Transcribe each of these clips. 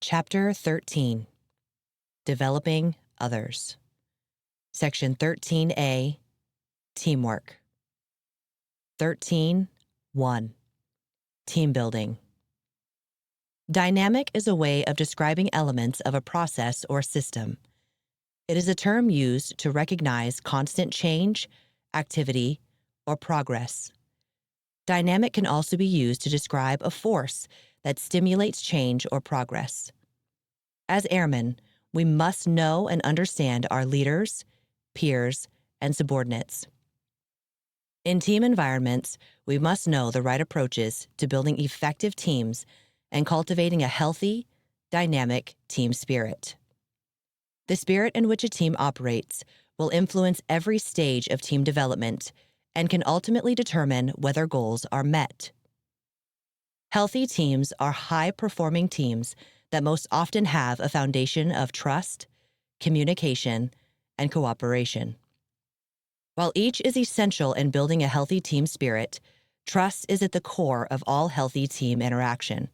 Chapter 13, Developing Others. Section 13A, Teamwork. 13.1, Team Building. Dynamic is a way of describing elements of a process or system. It is a term used to recognize constant change, activity, or progress. Dynamic can also be used to describe a force that stimulates change or progress. As airmen, we must know and understand our leaders, peers, and subordinates. In team environments, we must know the right approaches to building effective teams and cultivating a healthy, dynamic team spirit. The spirit in which a team operates will influence every stage of team development and can ultimately determine whether goals are met. Healthy teams are high-performing teams that most often have a foundation of trust, communication, and cooperation. While each is essential in building a healthy team spirit, trust is at the core of all healthy team interaction.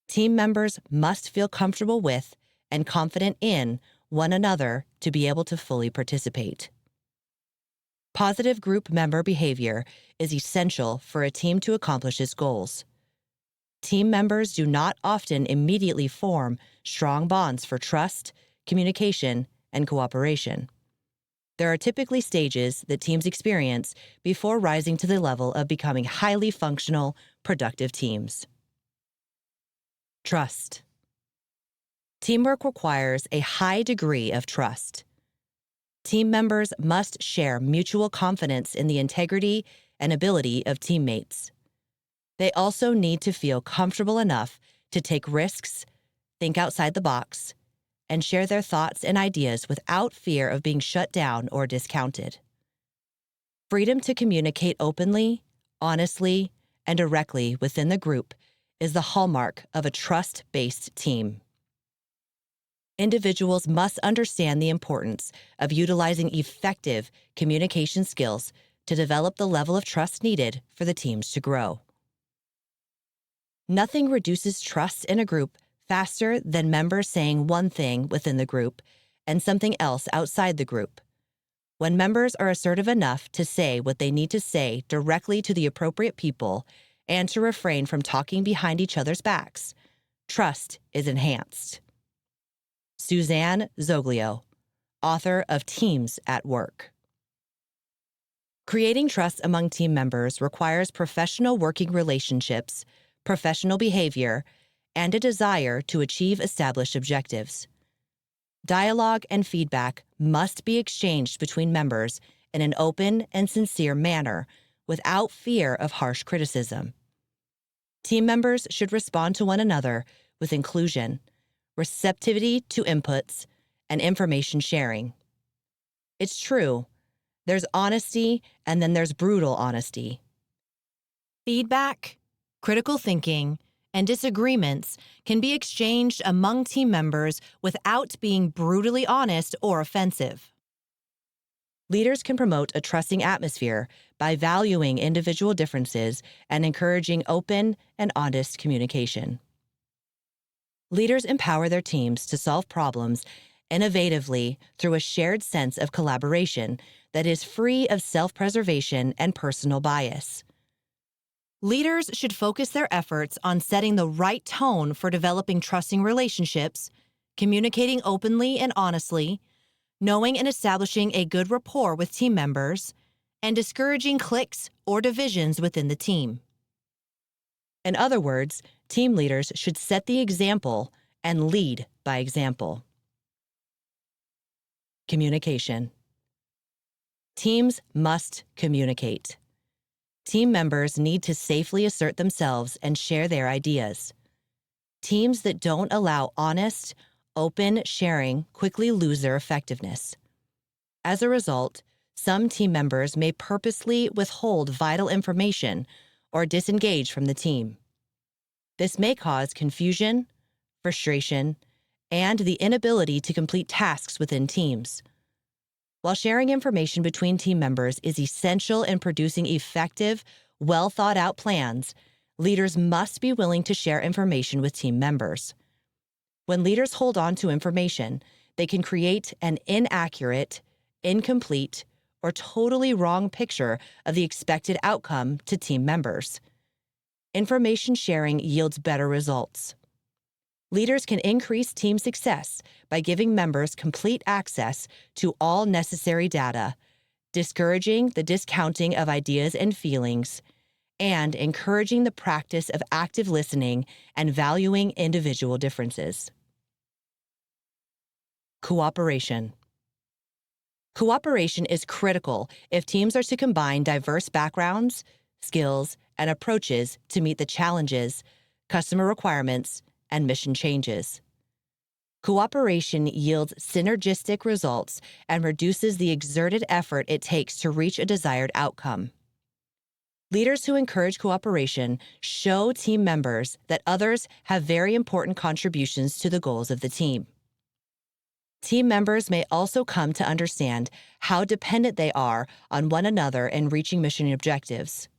Team members must feel comfortable with and confident in one another to be able to fully participate. Positive group member behavior is essential for a team to accomplish its goals. Team members do not often immediately form strong bonds for trust, communication, and cooperation. There are typically stages that teams experience before rising to the level of becoming highly functional, productive teams. Trust. Teamwork requires a high degree of trust. Team members must share mutual confidence in the integrity and ability of teammates. They also need to feel comfortable enough to take risks, think outside the box, and share their thoughts and ideas without fear of being shut down or discounted. Freedom to communicate openly, honestly, and directly within the group is the hallmark of a trust-based team. Individuals must understand the importance of utilizing effective communication skills to develop the level of trust needed for the teams to grow. Nothing reduces trust in a group faster than members saying one thing within the group and something else outside the group. When members are assertive enough to say what they need to say directly to the appropriate people and to refrain from talking behind each other's backs, trust is enhanced. Suzanne Zoglio, author of Teams at Work. Creating trust among team members requires professional working relationships, professional behavior, and a desire to achieve established objectives. Dialogue and feedback must be exchanged between members in an open and sincere manner without fear of harsh criticism. Team members should respond to one another with inclusion, receptivity to inputs, and information sharing. It's true, there's honesty and then there's brutal honesty. Feedback, critical thinking, and disagreements can be exchanged among team members without being brutally honest or offensive. Leaders can promote a trusting atmosphere by valuing individual differences and encouraging open and honest communication. Leaders empower their teams to solve problems innovatively through a shared sense of collaboration that is free of self-preservation and personal bias. Leaders should focus their efforts on setting the right tone for developing trusting relationships, communicating openly and honestly, knowing and establishing a good rapport with team members, and discouraging cliques or divisions within the team. In other words, team leaders should set the example and lead by example. Communication. Teams must communicate. Team members need to safely assert themselves and share their ideas. Teams that don't allow honest, open sharing quickly lose their effectiveness. As a result, some team members may purposely withhold vital information or disengage from the team. This may cause confusion, frustration, and the inability to complete tasks within teams. While sharing information between team members is essential in producing effective, well-thought-out plans, leaders must be willing to share information with team members. When leaders hold on to information, they can create an inaccurate, incomplete, or totally wrong picture of the expected outcome to team members. Information sharing yields better results. Leaders can increase team success by giving members complete access to all necessary data, discouraging the discounting of ideas and feelings, and encouraging the practice of active listening and valuing individual differences. Cooperation. Cooperation is critical if teams are to combine diverse backgrounds, skills, and approaches to meet the challenges, customer requirements, and mission changes. Cooperation yields synergistic results and reduces the exerted effort it takes to reach a desired outcome. Leaders who encourage cooperation show team members that others have very important contributions to the goals of the team. Team members may also come to understand how dependent they are on one another in reaching mission objectives.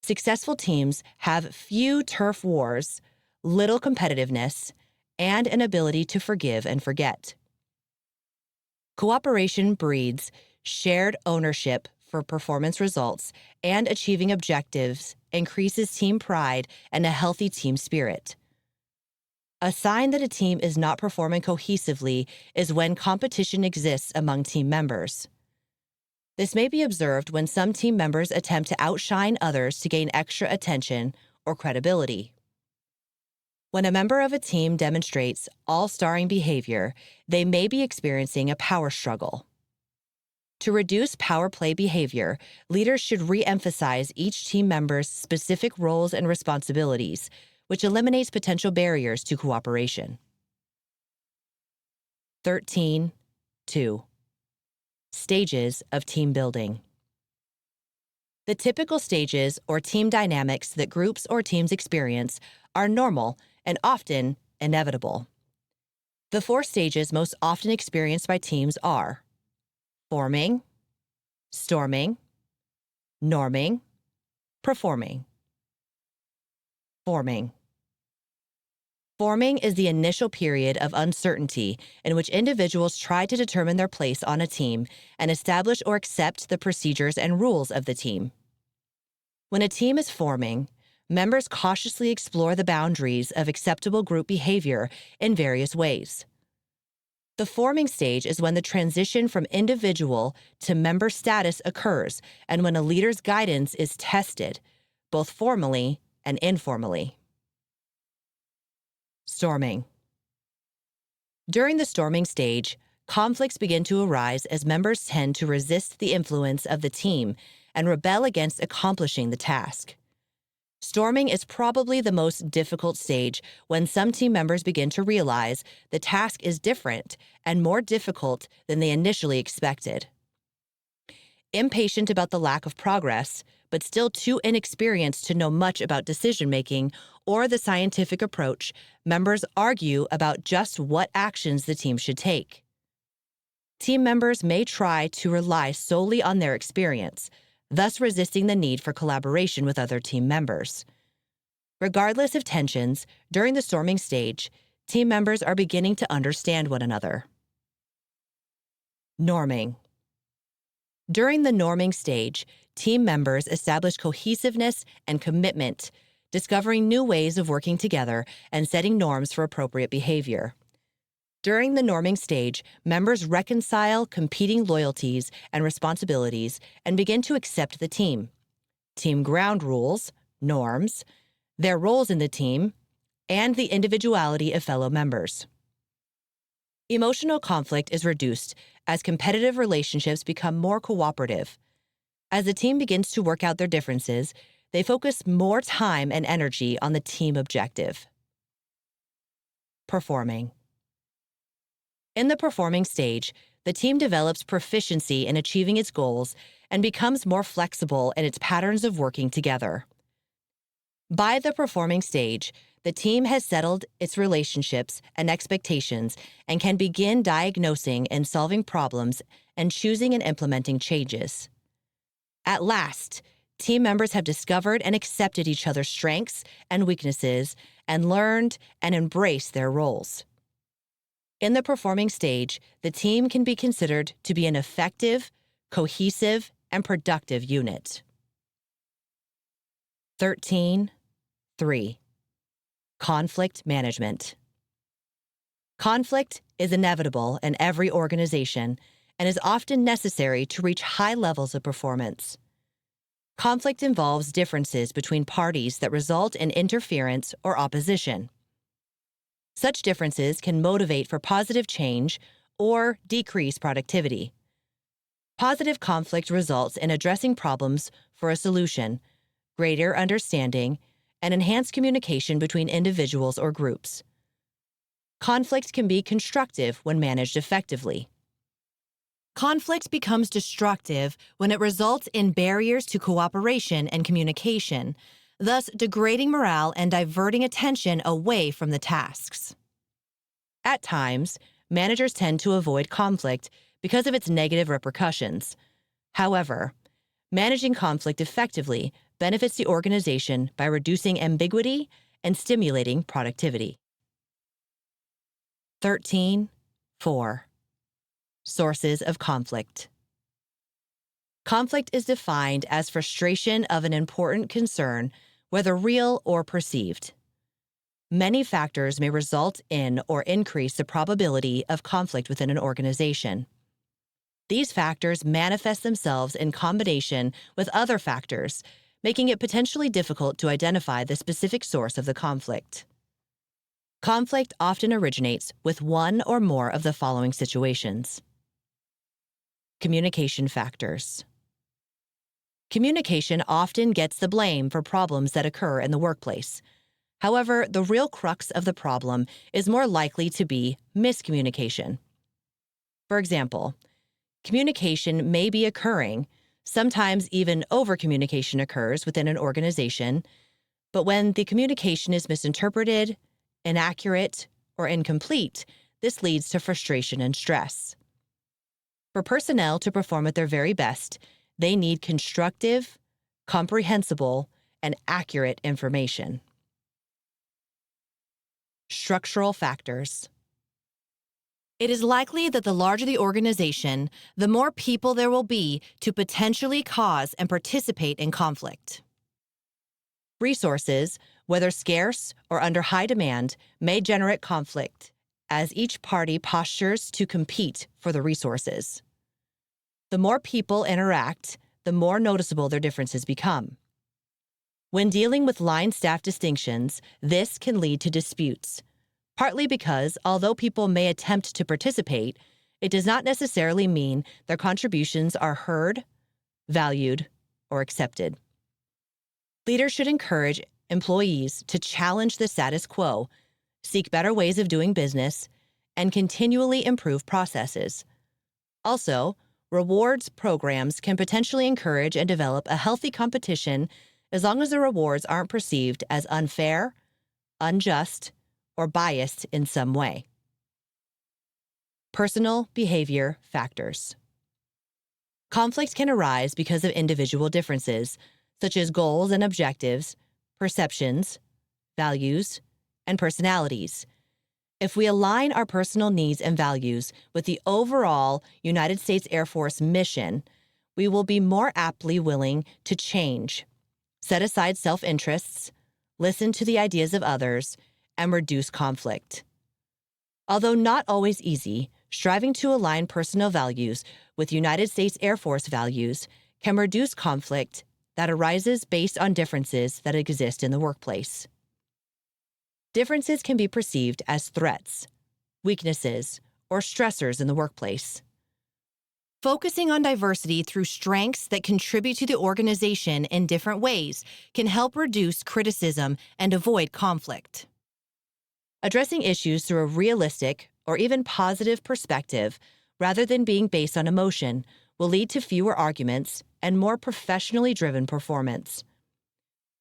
Successful teams have few turf wars, little competitiveness, and an ability to forgive and forget. Cooperation breeds shared ownership for performance results and achieving objectives, increases team pride and a healthy team spirit. A sign that a team is not performing cohesively is when competition exists among team members. This may be observed when some team members attempt to outshine others to gain extra attention or credibility. When a member of a team demonstrates all-starring behavior, they may be experiencing a power struggle. To reduce power play behavior, leaders should re-emphasize each team member's specific roles and responsibilities, which eliminates potential barriers to cooperation. 13.2. Stages of team building. The typical stages or team dynamics that groups or teams experience are normal and often inevitable. The 4 stages most often experienced by teams are forming, storming, norming, performing. Forming. Forming is the initial period of uncertainty in which individuals try to determine their place on a team and establish or accept the procedures and rules of the team. When a team is forming, members cautiously explore the boundaries of acceptable group behavior in various ways. The forming stage is when the transition from individual to member status occurs and when a leader's guidance is tested, both formally and informally. Storming. During the storming stage, conflicts begin to arise as members tend to resist the influence of the team and rebel against accomplishing the task. Storming is probably the most difficult stage when some team members begin to realize the task is different and more difficult than they initially expected. Impatient about the lack of progress, but still too inexperienced to know much about decision-making or the scientific approach, members argue about just what actions the team should take. Team members may try to rely solely on their experience, thus resisting the need for collaboration with other team members. Regardless of tensions, during the storming stage, team members are beginning to understand one another. Norming. During the norming stage, team members establish cohesiveness and commitment, discovering new ways of working together and setting norms for appropriate behavior. During the norming stage, members reconcile competing loyalties and responsibilities and begin to accept the team ground rules, norms, their roles in the team, and the individuality of fellow members. Emotional conflict is reduced as competitive relationships become more cooperative. As the team begins to work out their differences, they focus more time and energy on the team objective. Performing. In the performing stage, the team develops proficiency in achieving its goals and becomes more flexible in its patterns of working together. By the performing stage, the team has settled its relationships and expectations and can begin diagnosing and solving problems and choosing and implementing changes. At last, team members have discovered and accepted each other's strengths and weaknesses and learned and embraced their roles. In the performing stage, the team can be considered to be an effective, cohesive, and productive unit. 13.3. Conflict management. Conflict is inevitable in every organization and is often necessary to reach high levels of performance. Conflict involves differences between parties that result in interference or opposition. Such differences can motivate for positive change or decrease productivity. Positive conflict results in addressing problems for a solution, greater understanding, and enhanced communication between individuals or groups. Conflict can be constructive when managed effectively. Conflict becomes destructive when it results in barriers to cooperation and communication, thus degrading morale and diverting attention away from the tasks. At times, managers tend to avoid conflict because of its negative repercussions. However, managing conflict effectively benefits the organization by reducing ambiguity and stimulating productivity. 13.4. Sources of conflict. Conflict is defined as frustration of an important concern, whether real or perceived. Many factors may result in or increase the probability of conflict within an organization. These factors manifest themselves in combination with other factors, making it potentially difficult to identify the specific source of the conflict. Conflict often originates with one or more of the following situations. Communication factors. Communication often gets the blame for problems that occur in the workplace. However, the real crux of the problem is more likely to be miscommunication. For example, communication may be occurring, sometimes even overcommunication occurs within an organization, but when the communication is misinterpreted, inaccurate, or incomplete, this leads to frustration and stress. For personnel to perform at their very best, they need constructive, comprehensible, and accurate information. Structural factors. It is likely that the larger the organization, the more people there will be to potentially cause and participate in conflict. Resources, whether scarce or under high demand, may generate conflict, as each party postures to compete for the resources. The more people interact, the more noticeable their differences become. When dealing with line staff distinctions, this can lead to disputes, partly because although people may attempt to participate, it does not necessarily mean their contributions are heard, valued, or accepted. Leaders should encourage employees to challenge the status quo, seek better ways of doing business, and continually improve processes. Also, rewards programs can potentially encourage and develop a healthy competition as long as the rewards aren't perceived as unfair, unjust, or biased in some way. Personal behavior factors. Conflicts can arise because of individual differences, such as goals and objectives, perceptions, values, and personalities. If we align our personal needs and values with the overall United States Air Force mission, we will be more aptly willing to change, set aside self-interests, listen to the ideas of others, and reduce conflict. Although not always easy, striving to align personal values with United States Air Force values can reduce conflict that arises based on differences that exist in the workplace. Differences can be perceived as threats, weaknesses, or stressors in the workplace. Focusing on diversity through strengths that contribute to the organization in different ways can help reduce criticism and avoid conflict. Addressing issues through a realistic or even positive perspective, rather than being based on emotion, will lead to fewer arguments and more professionally driven performance.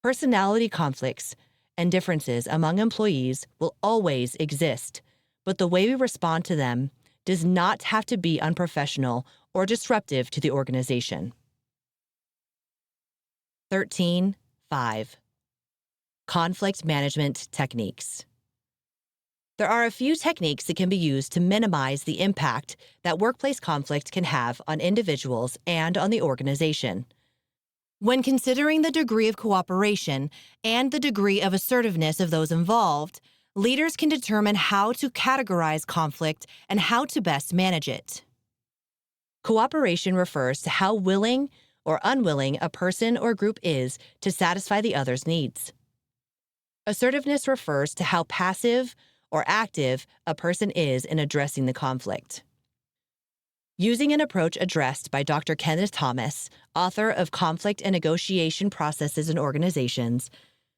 Personality conflicts and differences among employees will always exist, but the way we respond to them does not have to be unprofessional or disruptive to the organization. 13.5. Conflict management techniques. There are a few techniques that can be used to minimize the impact that workplace conflict can have on individuals and on the organization. When considering the degree of cooperation and the degree of assertiveness of those involved, leaders can determine how to categorize conflict and how to best manage it. Cooperation refers to how willing or unwilling a person or group is to satisfy the other's needs. Assertiveness refers to how passive or active a person is in addressing the conflict. Using an approach addressed by Dr. Kenneth Thomas, author of Conflict and Negotiation Processes in Organizations,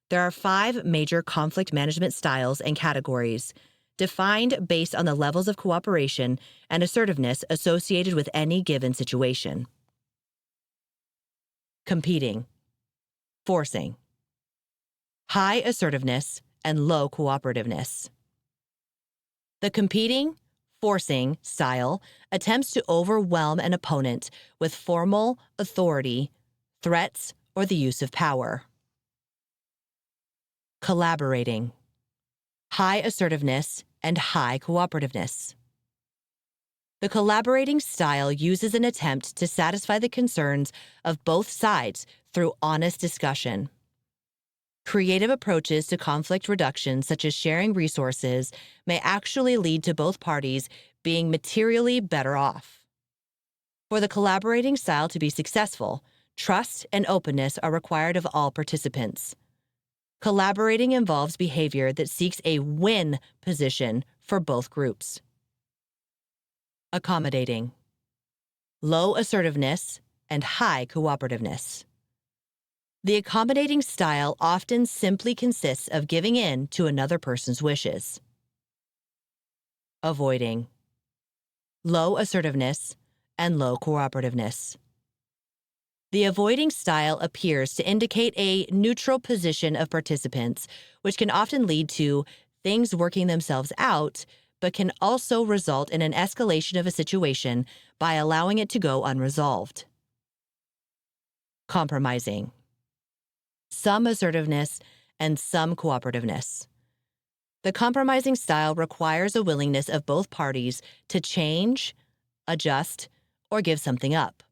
there are 5 major conflict management styles and categories, defined based on the levels of cooperation and assertiveness associated with any given situation. Competing, forcing, high assertiveness, and low cooperativeness. The competing, forcing style attempts to overwhelm an opponent with formal authority, threats, or the use of power. Collaborating, high assertiveness, and high cooperativeness. The collaborating style uses an attempt to satisfy the concerns of both sides through honest discussion. Creative approaches to conflict reduction, such as sharing resources, may actually lead to both parties being materially better off. For the collaborating style to be successful, trust and openness are required of all participants. Collaborating involves behavior that seeks a win position for both groups. Accommodating, low assertiveness, and high cooperativeness. The accommodating style often simply consists of giving in to another person's wishes. Avoiding, low assertiveness, and low cooperativeness. The avoiding style appears to indicate a neutral position of participants, which can often lead to things working themselves out, but can also result in an escalation of a situation by allowing it to go unresolved. Compromising, some assertiveness, and some cooperativeness. The compromising style requires a willingness of both parties to change, adjust, or give something up.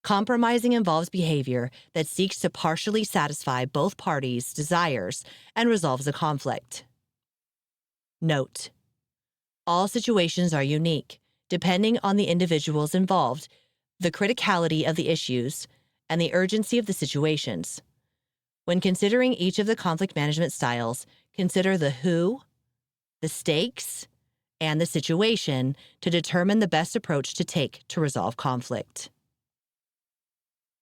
Compromising involves behavior that seeks to partially satisfy both parties' desires and resolves a conflict. Note: all situations are unique, depending on the individuals involved, the criticality of the issues, and the urgency of the situations. When considering each of the conflict management styles, consider the who, the stakes, and the situation to determine the best approach to take to resolve conflict.